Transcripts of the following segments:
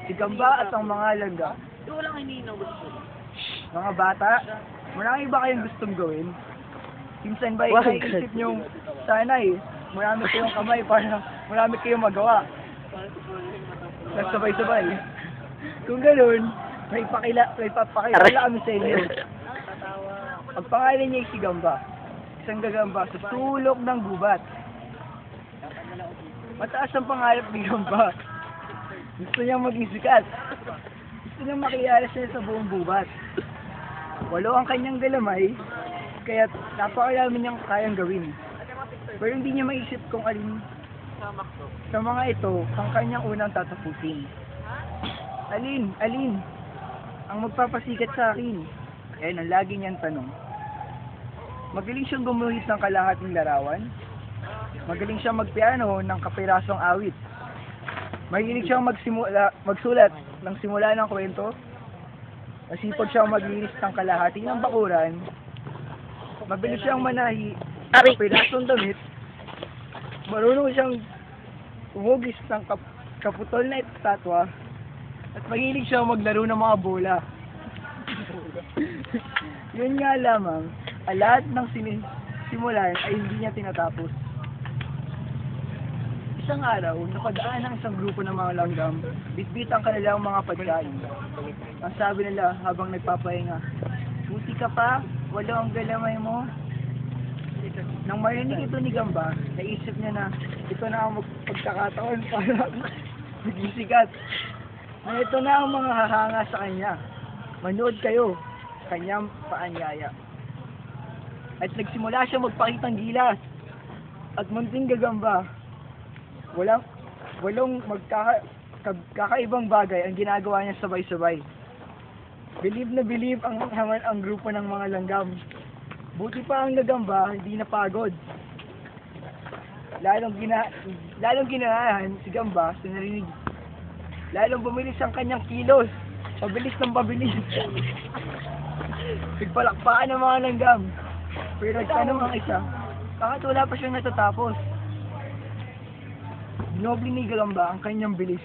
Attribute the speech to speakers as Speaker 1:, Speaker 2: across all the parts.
Speaker 1: si Gamba at ang mga langga.
Speaker 2: Walang hininaw gusto.
Speaker 1: Mga bata, marami ba kayong gustong gawin? Minsan ba iniisip niyong sana marami kayong kamay para marami kayong magawa? Nagsabay-sabay. Kung ganoon, may papakilala kami sa inyo. Ang pangalan niya ay si Gamba. Isang gagamba sa sulok ng gubat. Mataas ang pangarap ni Gamba. Gusto niyang maging sikat. Gusto niyang makilala siya sa buong gubat. 8 ang kanyang galamay, kaya napakalami niyang kayang gawin. Pero hindi niya maisip kung alin sa mga ito ang kanyang unang tatapusin. Alin ang magpapasikat sa akin? Ayan ang lagi niyang tanong. Magaling siyang gumuhit ng kalahating larawan. Magaling siyang magpiano ng kapirasong awit. Mahilig siyang magsulat ng simula ng kwento. Masipag siyang maglinis ng kalahati ng bakuran. Mabilis siyang manahi ng kapirasong damit. Marunong siyang umugis ng kaputol na estatwa. At mahilig siyang maglaro ng mga bola. Yun nga lamang, lahat ng simulan ay hindi niya tinatapos. Isang araw, napadaan ng isang grupo ng mga langgam, bitbit ang kanilang mga pagkain. Ang sabi nila habang nagpapahinga, "Buti ka pa, 8 ang galamay mo." Nang marinig ito ni Gamba, naisip niya na ito na ang pagkakataon para maging sikat. Na ito na ang mga hahanga sa kanya. Manood kayo, kanyang paanyaya. At nagsimula siya magpakitang gilas. At munting gagamba, walong kakaibang bagay ang ginagawa niya sabay-sabay. Bilib na bilib ang grupo ng mga langgam. Buti pa ang gagamba, hindi napagod. Lalong ginahan si Gamba sa narinig. Lalong bumilis ang kanyang kilos. Pabilis ng pabilis. Nagpalakpakan ng mga langgam. Pero nagtanong ang isa, bakit wala pa siyang natatapos? Dinoble ni Gamba ang kanyang bilis.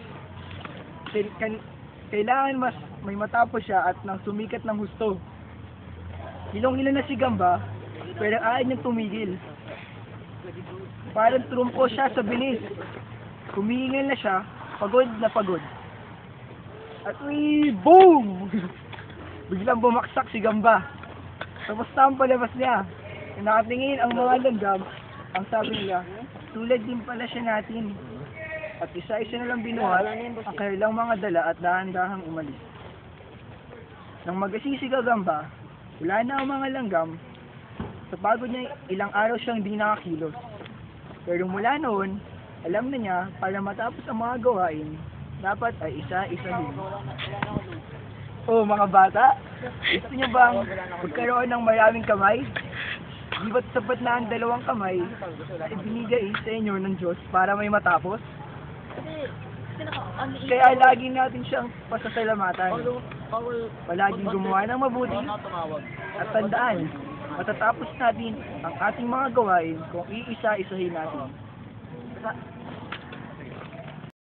Speaker 1: Kailangan mas may matapos siya at nang sumikat ng husto. Hilong-hilo na si Gamba, pero ayaw niyang tumigil. Parang trumpo siya sa bilis. Kumihingal na siya, pagod na pagod. At boom! Biglang bumaksak si Gamba. Tapos na ang palabas niya. Nakatingin ang mga langgam, ang sabi nila, tulad din pala siya natin. At isa-isa na lang binuhat ang kanilang mga dala at dahan-dahang umalis. Nang magasing si Gamba, wala na ang mga langgam. Sa pagod niya, ilang araw siyang di nakakilos. Pero mula noon, alam na niya, para matapos ang mga gawain, dapat ay isa-isa din. Oh, mga bata, gusto niyo bang magkaroon ng maraming kamay? Di ba't sapat na ang 2 kamay na ibinigay sa inyo ng Diyos para may matapos? Kaya lagi natin siyang pasasalamatan. Palaging gumawa ng mabuti at tandaan, matatapos natin ang ating mga gawain kung iisa-isahin natin.